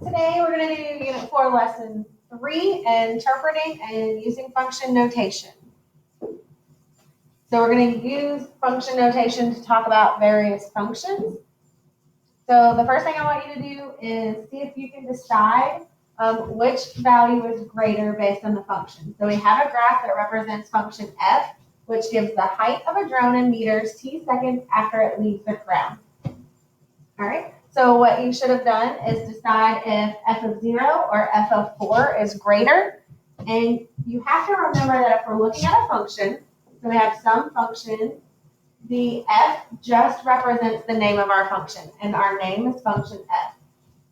Today we're going to do Unit 4, Lesson 3, interpreting and using function notation. So we're going to use function notation to talk about various functions. So the first thing I want you to do is see if you can decide which value is greater based on the function. So we have a graph that represents function f, which gives the height of a drone in meters t seconds after it leaves the ground. All right. So what you should have done is decide if f of 0 or f of 4 is greater. And you have to remember that if we're looking at a function, so we have some function, the f just represents the name of our function, and our name is function f.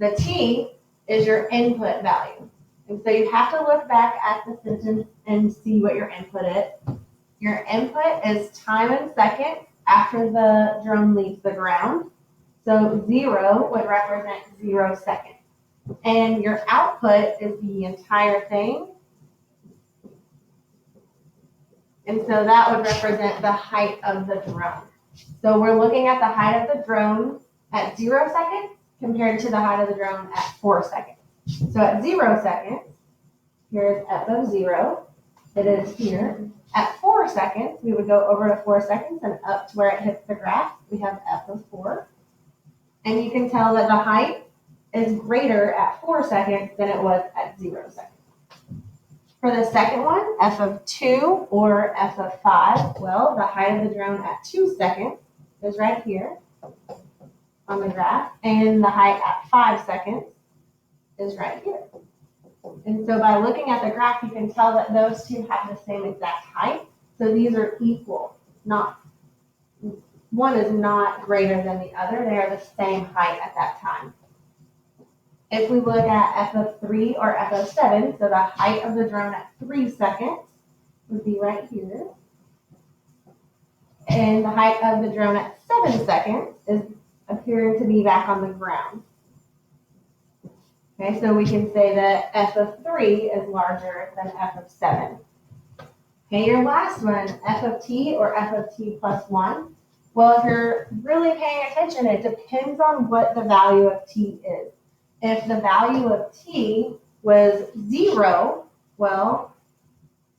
The t is your input value. And so you have to look back at the sentence and see what your input is. Your input is time in seconds after the drone leaves the ground. So 0 would represent 0 seconds. And your output is the entire thing. And so that would represent the height of the drone. So we're looking at the height of the drone at 0 seconds compared to the height of the drone at 4 seconds. So at 0 seconds, here's f of 0. It is here. At 4 seconds, we would go over to 4 seconds and up to where it hits the graph. We have f of 4. And you can tell that the height is greater at 4 seconds than it was at 0 seconds. For the second one, f of 2 or f of 5, well, the height of the drone at 2 seconds is right here on the graph, and the height at 5 seconds is right here. And so by looking at the graph, you can tell that those two have the same exact height. So these are equal, one is not greater than the other. They are the same height at that time. If we look at f of 3 or f of 7, so the height of the drone at 3 seconds would be right here. And the height of the drone at 7 seconds is appearing to be back on the ground. Okay, so we can say that f of 3 is larger than f of 7. Okay, your last one, f of t or f of t plus 1. Well, if you're really paying attention, it depends on what the value of t is. If the value of t was 0, well,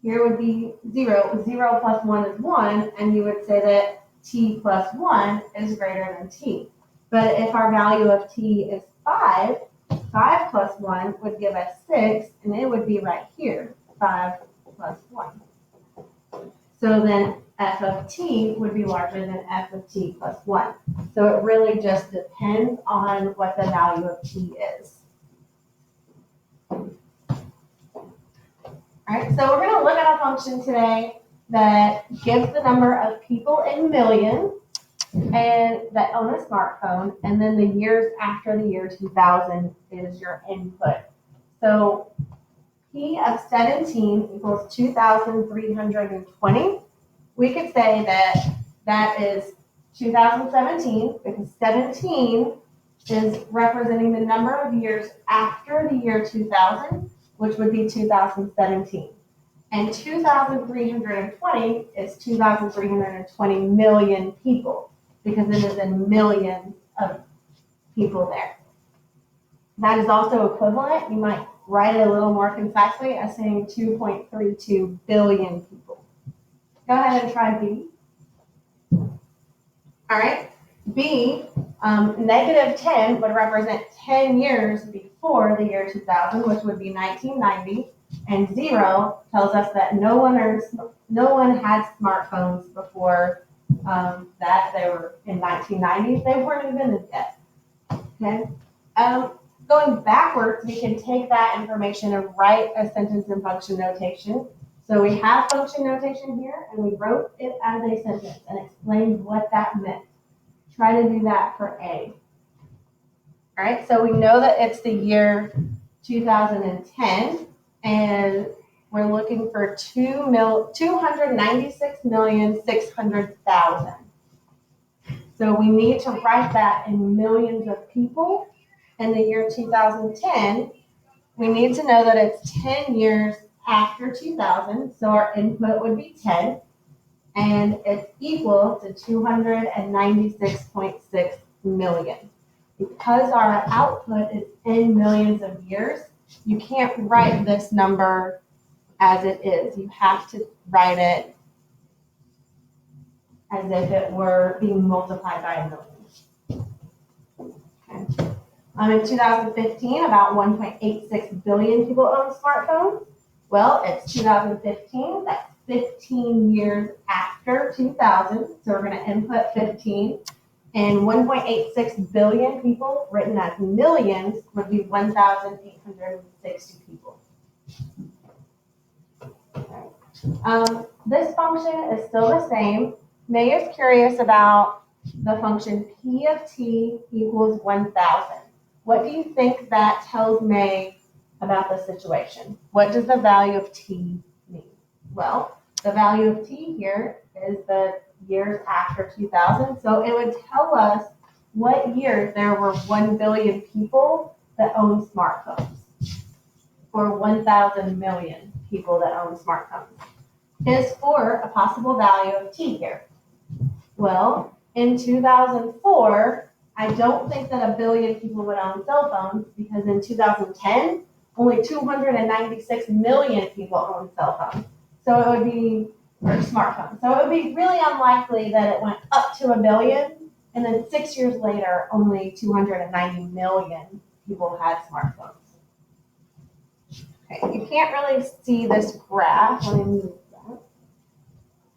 here would be 0. 0 plus 1 is 1, and you would say that t plus 1 is greater than t. But if our value of t is 5, 5 plus 1 would give us 6, and it would be right here, 5 plus 1. So then f of t would be larger than f of t plus 1. So it really just depends on what the value of t is. All right, so we're going to look at a function today that gives the number of people in millions and that own a smartphone, and then the years after the year 2000 is your input. So p of 17 equals 2,320. We could say that that is 2017 because 17 is representing the number of years after the year 2000, which would be 2017. And 2,320 is 2,320 million people because it is in millions of people there. That is also equivalent. You might write it a little more concisely as saying 2.32 billion people. Go ahead and try B. All right, B, negative 10 would represent 10 years before the year 2000, which would be 1990, and 0 tells us that no one had smartphones before that. They were in 1990. They weren't invented yet. Okay. Going backwards, we can take that information and write a sentence in function notation. So we have function notation here, and we wrote it as a sentence and explained what that meant. Try to do that for A. All right, so we know that it's the year 2010, and we're looking for 296,600,000. So we need to write that in millions of people. In the year 2010, we need to know that it's 10 years after 2000, so our input would be 10, and it's equal to 296.6 million. because our output is in millions of years, you can't write this number as it is. You have to write it as if it were being multiplied by a million. Okay. In 2015, about 1.86 billion people own smartphones. Well, it's 2015, that's 15 years after 2000, so we're going to input 15. And 1.86 billion people, written as millions, would be 1,860 people. Okay. This function is still the same. May is curious about the function P of t equals 1,000. What do you think that tells May about the situation? What does the value of t mean? Well, the value of t here is the years after 2000, so it would tell us what years there were 1 billion people that own smartphones, or 1,000 million people that own smartphones. Is for a possible value of t here. Well, in 2004, I don't think that 1 billion people would own cell phones, because in 2010, only 296 million people own cell phones. So it would be, or smartphones. So it would be really unlikely that it went up to 1 billion, and then 6 years later, only 290 million people had smartphones. Okay, you can't really see this graph. Let me move that.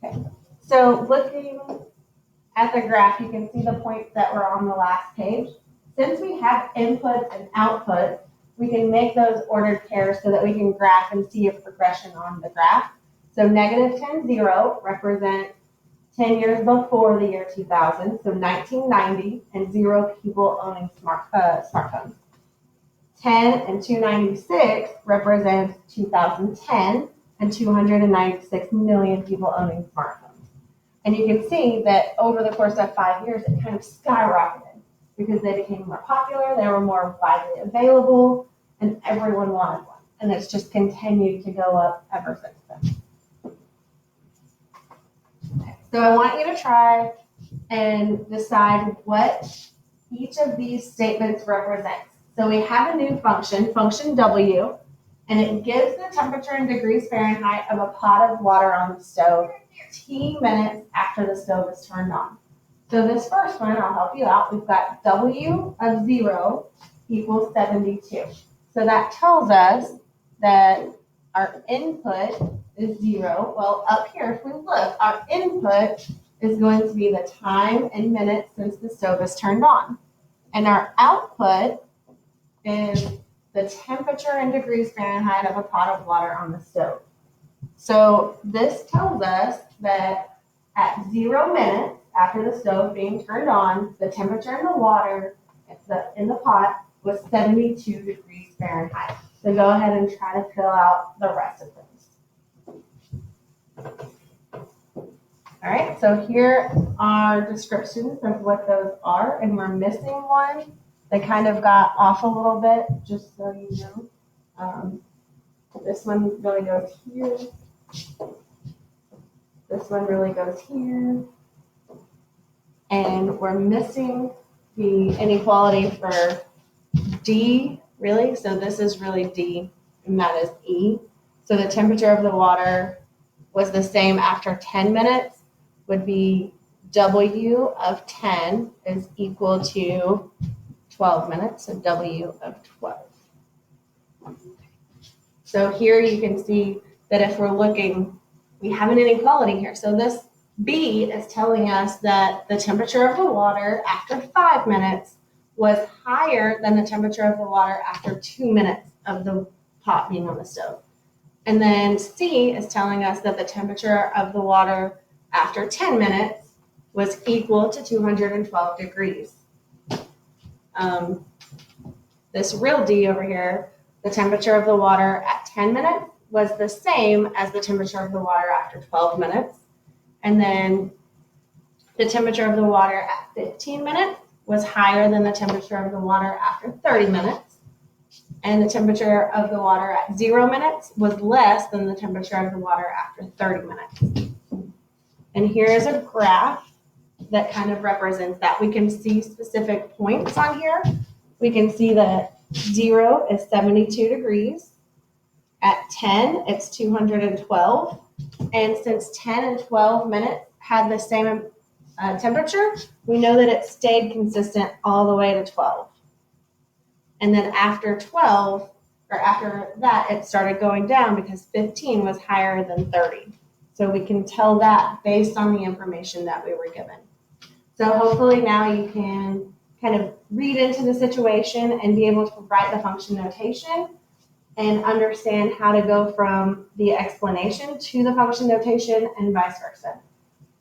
Okay, so looking at the graph, you can see the points that were on the last page. Since we have inputs and outputs, we can make those ordered pairs so that we can graph and see a progression on the graph. So negative 10, 0 represent 10 years before the year 2000, so 1990, and 0 people owning smartphones. 10 and 296 represent 2010, and 296 million people owning smartphones. And you can see that over the course of 5 years, it kind of skyrocketed because they became more popular, they were more widely available, and everyone wanted one. And it's just continued to go up ever since then. Okay, so I want you to try and decide what each of these statements represents. So we have a new function, function W, and it gives the temperature in degrees Fahrenheit of a pot of water on the stove t minutes after the stove is turned on. So this first one, I'll help you out. We've got W of 0 equals 72. So that tells us that our input is 0. Well, up here, if we look, our input is going to be the time in minutes since the stove is turned on. And our output is the temperature in degrees Fahrenheit of a pot of water on the stove. So this tells us that at 0 minutes after the stove being turned on, the temperature in the water in the pot was 72 degrees Fahrenheit. So go ahead and try to fill out the rest of this. All right, so here are descriptions of what those are, and we're missing one. They kind of got off a little bit, just so you know. This one really goes here. This one really goes here. And we're missing the inequality for D, really. So this is really D, and that is E. So the temperature of the water was the same after 10 minutes, would be W of 10 is equal to 12 minutes, so W of 12. So here you can see that if we're looking, we have an inequality here. So this B is telling us that the temperature of the water after 5 minutes was higher than the temperature of the water after 2 minutes of the pot being on the stove. And then C is telling us that the temperature of the water after 10 minutes was equal to 212 degrees. This real D over here, the temperature of the water at 10 minutes was the same as the temperature of the water after 12 minutes. And then the temperature of the water at 15 minutes was higher than the temperature of the water after 30 minutes. And the temperature of the water at 0 minutes was less than the temperature of the water after 30 minutes. And here is a graph that kind of represents that. We can see specific points on here. We can see that 0 is 72 degrees. At 10, it's 212. And since 10 and 12 minutes had the same temperature, we know that it stayed consistent all the way to 12. And then after 12, or after that, it started going down because 15 was higher than 30. So we can tell that based on the information that we were given. So hopefully now you can kind of read into the situation and be able to write the function notation and understand how to go from the explanation to the function notation and vice versa.